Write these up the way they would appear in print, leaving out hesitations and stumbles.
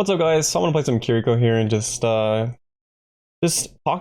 What's up, guys? So I'm gonna play some Kiriko here and just talk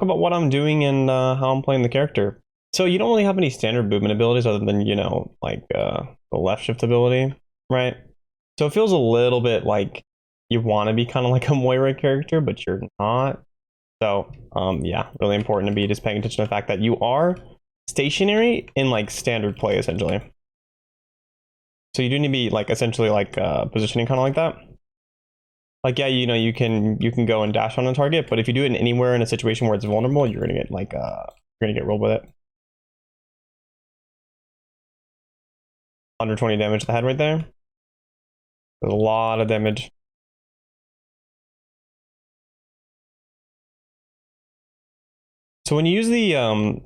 about what I'm doing and how I'm playing the character. So you don't really have any standard movement abilities other than, the left shift ability, right? So it feels a little bit like you want to be kind of like a Moira character, but you're not. So yeah, really important to be just paying attention to the fact that you are stationary in like standard play essentially. So you do need to be like essentially like positioning kind of like that. Like, yeah, you can go and dash on a target, but if you do it anywhere in a situation where it's vulnerable, you're gonna get like you're gonna get rolled with it. 120 damage to the head right there. There's a lot of damage. So when you use the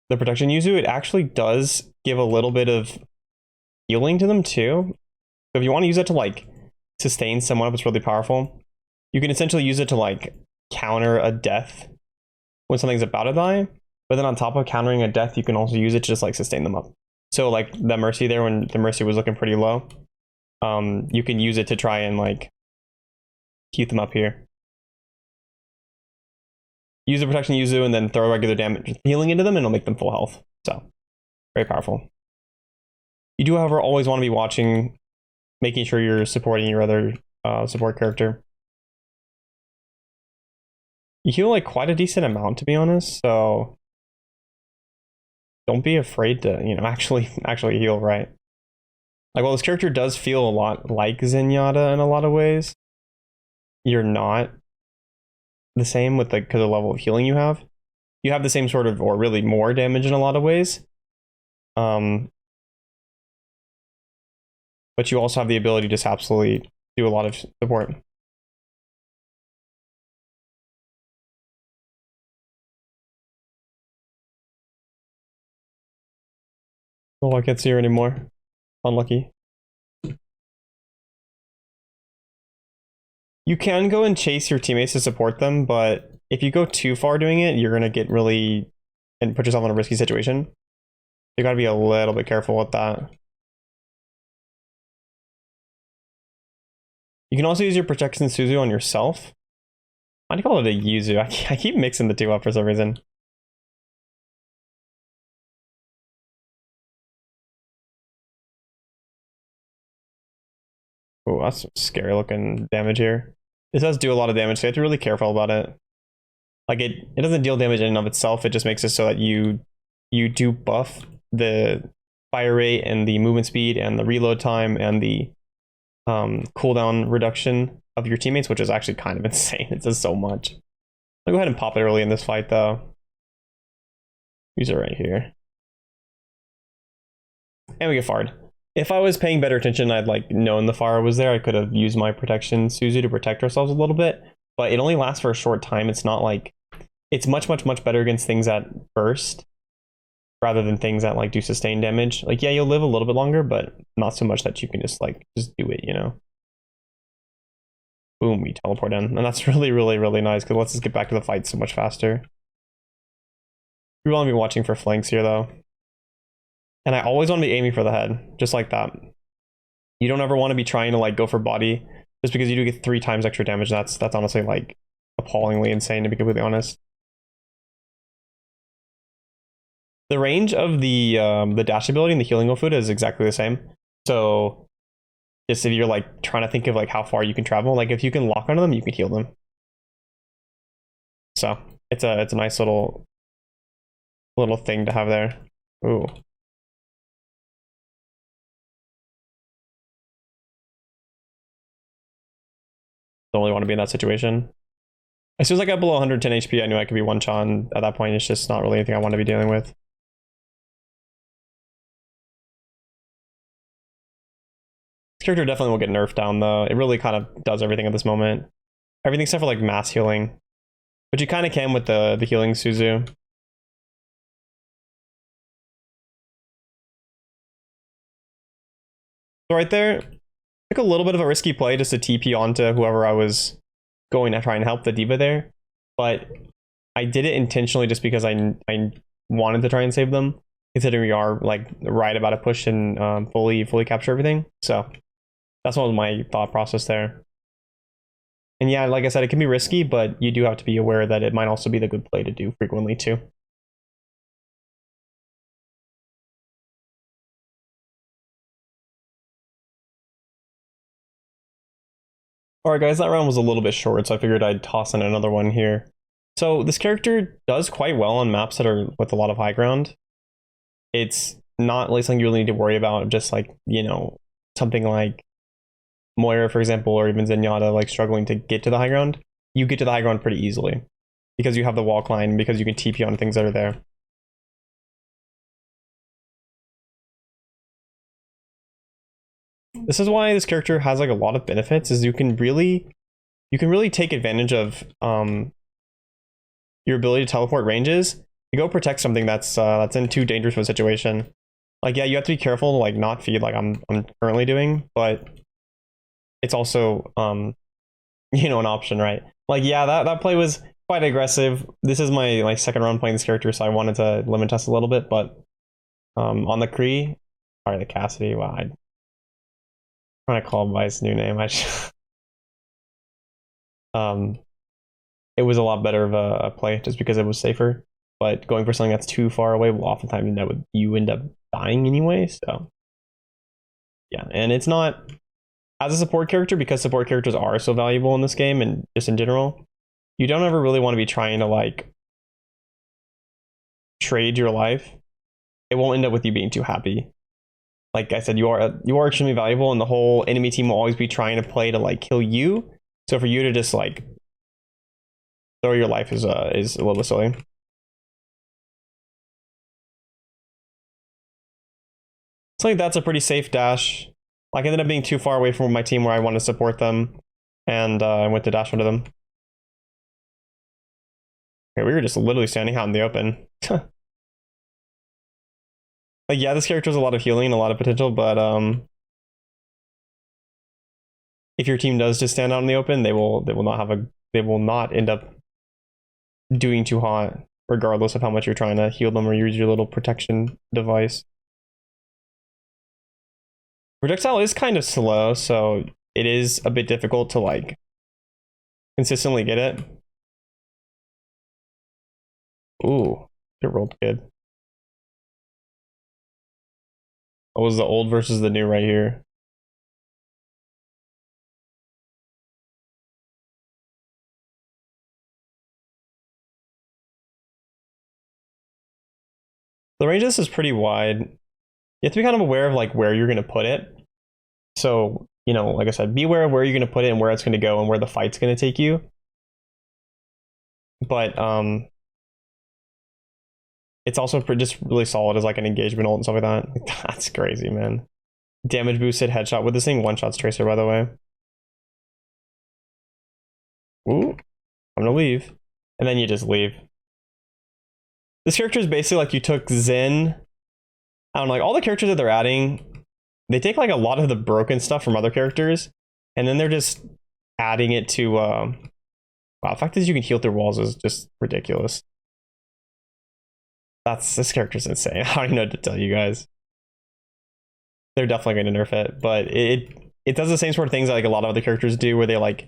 protection Yuzu, it actually does give a little bit of healing to them too. So if you want to use it to like sustain someone up, it's really powerful. You can essentially use it to like counter a death when something's about to die, but then on top of countering a death, you can also use it to just like sustain them up. So like the Mercy there, when the Mercy was looking pretty low, you can use it to try and like keep them up here. Use the protection Yuzu and then throw regular damage healing into them and it'll make them full health. So very powerful. You do, however, always want to be watching, making sure you're supporting your other support character. You heal like quite a decent amount, to be honest, so don't be afraid to, actually heal, right? Like, while this character does feel a lot like Zenyatta in a lot of ways, you're not the same with because of the level of healing you have. You have the same sort of, or really more damage in a lot of ways. But you also have the ability to just absolutely do a lot of support. Oh, I can't see her anymore. Unlucky. You can go and chase your teammates to support them, but if you go too far doing it, you're gonna get really and put yourself in a risky situation. You gotta be a little bit careful with that. You can also use your protection Suzu on yourself. I'd call it a Yuzu. I keep mixing the two up for some reason. Oh, that's some scary looking damage here. This does do a lot of damage, so you have to be really careful about it. Like it doesn't deal damage in and of itself, it just makes it so that you do buff the fire rate and the movement speed and the reload time and the cooldown reduction of your teammates, which is actually kind of insane. It does so much. I'll go ahead and pop it early in this fight though. Use it right here. And we get Fard. If I was paying better attention, I'd like known the Far was there. I could have used my protection Suzu to protect ourselves a little bit, but it only lasts for a short time. It's not like it's much better against things that burst rather than things that like do sustain damage. Like, yeah, you'll live a little bit longer, but not so much that you can just do it, Boom, we teleport in. And that's really nice because it lets us get back to the fight so much faster. We want to be watching for flanks here though. And I always want to be aiming for the head, just like that. You don't ever want to be trying to like go for body, just because you do get 3 times extra damage. That's honestly like appallingly insane, to be completely honest. The range of the dash ability and the healing food is exactly the same. So just if you're like trying to think of like how far you can travel, like if you can lock onto them, you can heal them. So it's a nice little thing to have there. Ooh. Don't really want to be in that situation. As soon as I got below 110 HP, I knew I could be one-shot, and at that point, it's just not really anything I want to be dealing with. This character definitely will get nerfed down, though. It really kind of does everything at this moment. Everything except for, like, mass healing. But you kind of can with the healing Suzu. So right there, took a little bit of a risky play just to TP onto whoever I was going to try and help the diva there, but I did it intentionally just because I wanted to try and save them, considering we are like right about to push and fully capture everything. So that's what was my thought process there. And yeah, like I said, it can be risky, but you do have to be aware that it might also be the good play to do frequently too. Alright guys, that round was a little bit short, so I figured I'd toss in another one here. So this character does quite well on maps that are with a lot of high ground. It's not like something you really need to worry about, just like, you know, something like Moira, for example, or even Zenyatta, like struggling to get to the high ground. You get to the high ground pretty easily because you have the wall climb, because you can TP on things that are there. This is why this character has like a lot of benefits, is you can really take advantage of your ability to teleport ranges to go protect something that's in too dangerous of a situation. Like, yeah, you have to be careful to like not feed like I'm currently doing, but it's also you know, an option, right? Like, yeah, that play was quite aggressive. This is my second round playing this character, so I wanted to limit test a little bit, but on the Kree, sorry, the Cassidy, wow, I'm trying to call him by his new name. Um, it was a lot better of a play just because it was safer. But going for something that's too far away will oftentimes end up with you end up dying anyway. So yeah, and it's not as a support character, because support characters are so valuable in this game and just in general. You don't ever really want to be trying to like trade your life. It won't end up with you being too happy. Like I said, you are extremely valuable, and the whole enemy team will always be trying to play to like kill you. So for you to just like throw your life is a little bit silly. So like that's a pretty safe dash. Like I ended up being too far away from my team where I want to support them, and I went to dash into them. Okay, we were just literally standing out in the open. Like, yeah, this character has a lot of healing and a lot of potential, but if your team does just stand out in the open, they will not end up doing too hot, regardless of how much you're trying to heal them or use your little protection device. Projectile is kind of slow, so it is a bit difficult to like consistently get it. Ooh, it rolled good. What was the old versus the new right here? The range of this is pretty wide. You have to be kind of aware of like where you're going to put it. So, you know, like I said, be aware of where you're going to put it and where it's going to go and where the fight's going to take you. But it's also just really solid as like an engagement ult and stuff like that. That's crazy, man. Damage boosted headshot with this thing. One shots Tracer, by the way. Ooh, I'm gonna leave. And then you just leave. This character is basically like you took Zen. I don't know, like all the characters that they're adding, they take like a lot of the broken stuff from other characters, and then they're just adding it to wow, the fact that you can heal through walls is just ridiculous. This character's insane. I don't even know what to tell you guys. They're definitely going to nerf it, but it does the same sort of things that like a lot of other characters do, where they like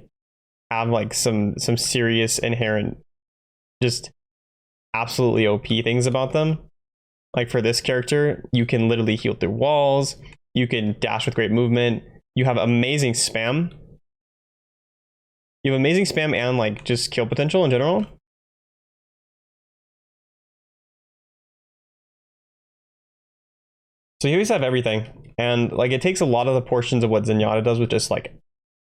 have like some serious inherent just absolutely OP things about them. Like for this character, you can literally heal through walls, you can dash with great movement, you have amazing spam. You have amazing spam and like just kill potential in general. So you always have everything. And like it takes a lot of the portions of what Zenyatta does with just like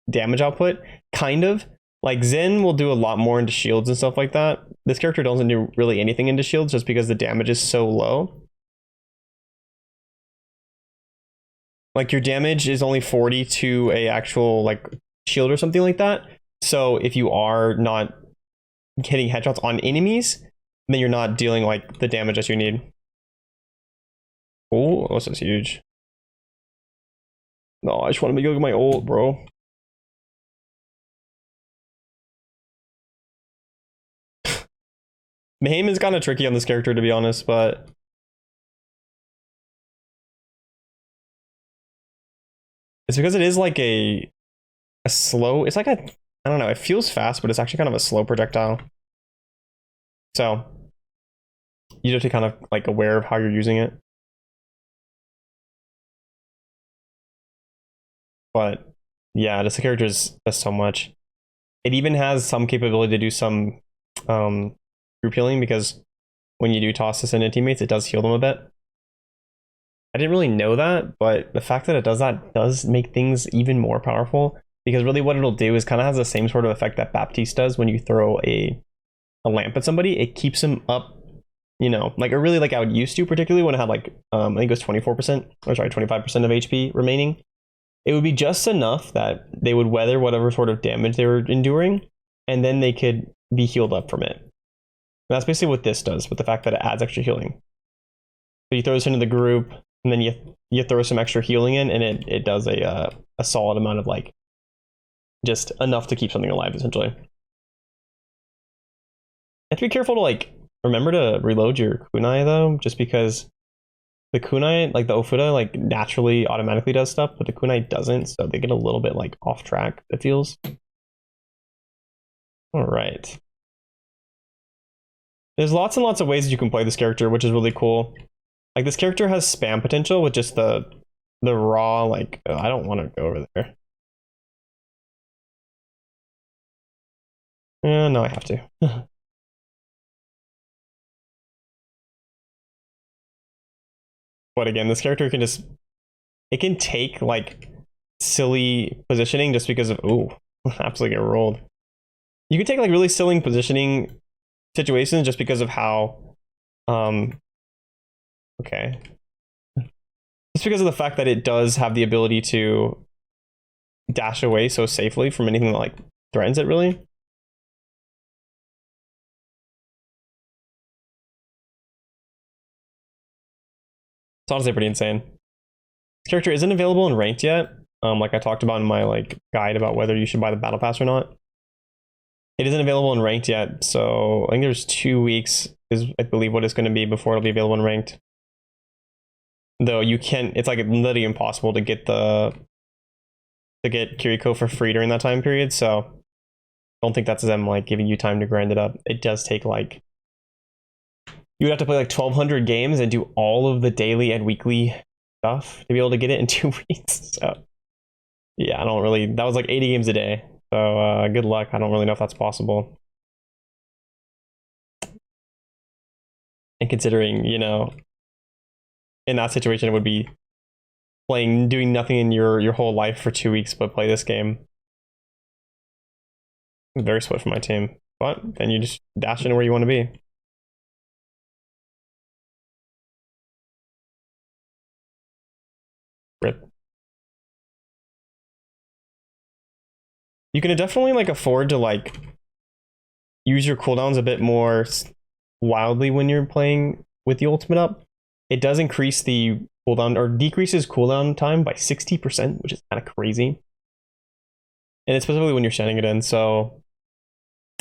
damage output, kind of. Like Zen will do a lot more into shields and stuff like that. This character doesn't do really anything into shields just because the damage is so low. Like your damage is only 40 to a actual like shield or something like that. So if you are not hitting headshots on enemies, then you're not dealing like the damage that you need. Oh, this is huge. No, I just want to make my ult, bro. Mayhem is kind of tricky on this character, to be honest, but it's because it is like a slow. It's like a I don't know, it feels fast, but it's actually kind of a slow projectile. So you have to kind of like aware of how you're using it. But yeah, this character does so much. It even has some capability to do some group healing, because when you do toss this into teammates, it does heal them a bit. I didn't really know that, but the fact that it does that does make things even more powerful, because really what it'll do is kind of has the same sort of effect that Baptiste does when you throw a lamp at somebody. It keeps them up, you know, like, or really like I would used to, particularly when it had like, I think it was 24%, or sorry, 25% of HP remaining. It would be just enough that they would weather whatever sort of damage they were enduring, and then they could be healed up from it. And that's basically what this does, with the fact that it adds extra healing. So you throw this into the group, and then you throw some extra healing in, and it does a solid amount of, like, just enough to keep something alive, essentially. You have to be careful to, like, remember to reload your kunai, though, just because the kunai, like the Ofuda, like naturally automatically does stuff, but the kunai doesn't, so they get a little bit like off track, it feels. All right. There's lots and lots of ways that you can play this character, which is really cool. Like, this character has spam potential with just the raw, like, I don't want to go over there. No, I have to. But again, this character can just, it can take like silly positioning just because of, ooh, absolutely get rolled. You can take like really silly positioning situations just because of how, okay. Just because of the fact that it does have the ability to dash away so safely from anything that like threatens it, really. It's honestly pretty insane. This character isn't available in ranked yet. Like I talked about in my like guide about whether you should buy the battle pass or not. It isn't available in ranked yet, so I think there's 2 weeks is, I believe, what it's going to be before it'll be available in ranked. Though you can, it's like literally impossible to get Kiriko for free during that time period. So I don't think that's them like giving you time to grind it up. It does take like, you would have to play like 1,200 games and do all of the daily and weekly stuff to be able to get it in 2 weeks. So yeah, I don't really, that was like 80 games a day. So good luck. I don't really know if that's possible. And considering, you know, in that situation, it would be doing nothing in your whole life for 2 weeks, but play this game. Very split for my team. But then you just dash into where you want to be. Rip. You can definitely like afford to like use your cooldowns a bit more wildly when you're playing with the ultimate up. It does increase the cooldown, or decreases cooldown time by 60%, which is kind of crazy. And it's specifically when you're sending it in. So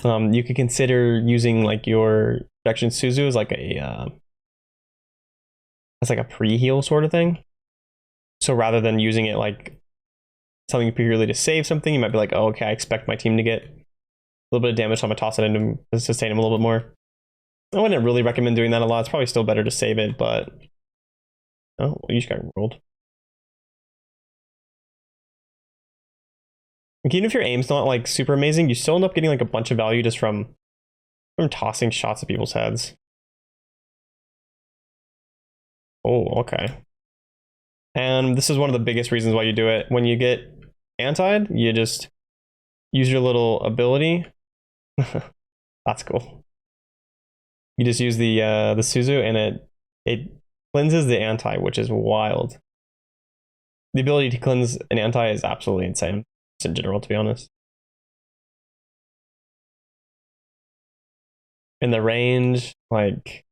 you could consider using like your protection Suzu as like a pre-heal sort of thing. So rather than using it like something purely to save something, you might be like, oh, okay, I expect my team to get a little bit of damage, so I'm gonna toss it in to sustain them a little bit more. I wouldn't really recommend doing that a lot. It's probably still better to save it, but oh, you just got rolled. Like, even if your aim's not like super amazing, you still end up getting like a bunch of value just from tossing shots at people's heads. Oh, okay. And this is one of the biggest reasons why you do it. When you get antied, you just use your little ability. That's cool. You just use the Suzu, and it cleanses the anti, which is wild. The ability to cleanse an anti is absolutely insane, just in general, to be honest. In the range, like,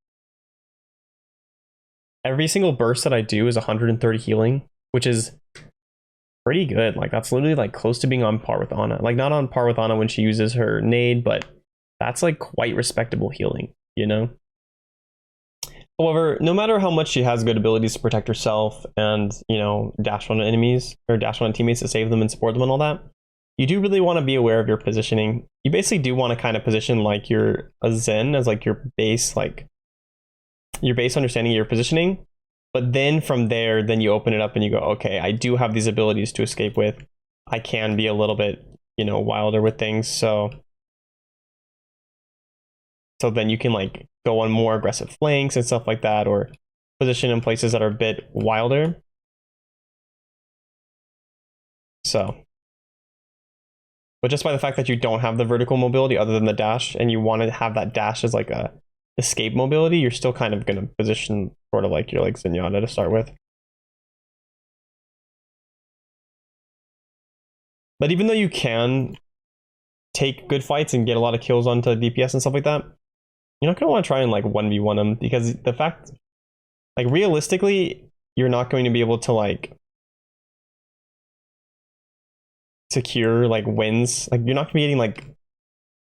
every single burst that I do is 130 healing, which is pretty good. Like, that's literally like close to being on par with Ana. Like, not on par with Ana when she uses her nade, but that's like quite respectable healing, you know? However, no matter how much she has good abilities to protect herself and, you know, dash on enemies or dash on teammates to save them and support them and all that, you do really want to be aware of your positioning. You basically do want to kind of position like your a Zen as like your base understanding of your positioning. But then from there, then you open it up and you go, okay, I do have these abilities to escape with. I can be a little bit, wilder with things. So then you can like go on more aggressive flanks and stuff like that, or position in places that are a bit wilder. So, but just by the fact that you don't have the vertical mobility other than the dash, and you want to have that dash as like a escape mobility, you're still kind of going to position sort of like your like Zenyatta to start with. But even though you can take good fights and get a lot of kills onto DPS and stuff like that, you're not going to want to try and like 1v1 them, because the fact, like realistically, you're not going to be able to like secure like wins. Like you're not going to be getting like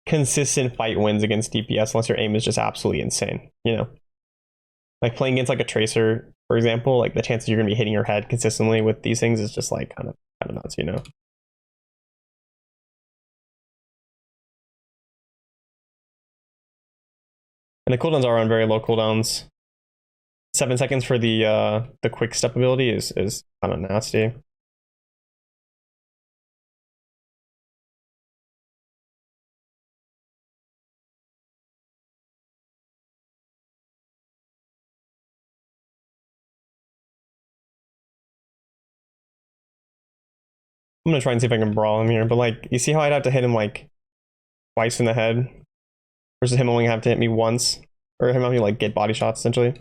consistent fight wins against DPS unless your aim is just absolutely insane, Like playing against like a Tracer, for example, like the chances you're going to be hitting your head consistently with these things is just like kind of nuts, And the cooldowns are on very low cooldowns. 7 seconds for the quick step ability is kind of nasty. I'm gonna try and see if I can brawl him here, but like, you see how I'd have to hit him like twice in the head versus him only have to hit me once, or him having to like get body shots essentially.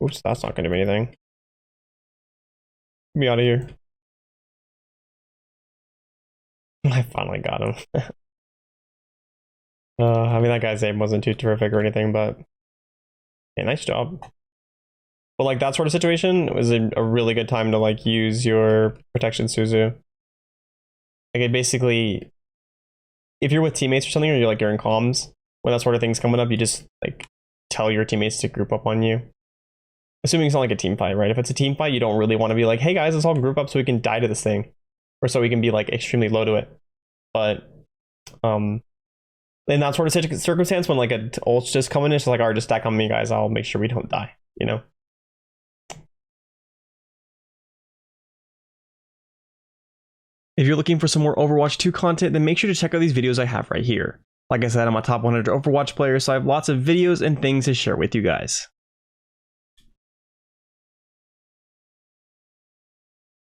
Oops, that's not gonna do anything. Get me out of here. I finally got him. I mean, that guy's aim wasn't too terrific or anything, but yeah, nice job. But like that sort of situation, it was a really good time to like use your protection Suzu. Like it basically, if you're with teammates or something, or you're in comms, when that sort of thing's coming up, you just like tell your teammates to group up on you. Assuming it's not like a team fight, right? If it's a team fight, you don't really want to be like, hey guys, let's all group up so we can die to this thing, or so we can be like extremely low to it. But in that sort of circumstance, when like an ult's just coming in, it's like, all right, just stack on me, guys. I'll make sure we don't die. If you're looking for some more Overwatch 2 content, then make sure to check out these videos I have right here. Like I said, I'm a top 100 Overwatch player, so I have lots of videos and things to share with you guys.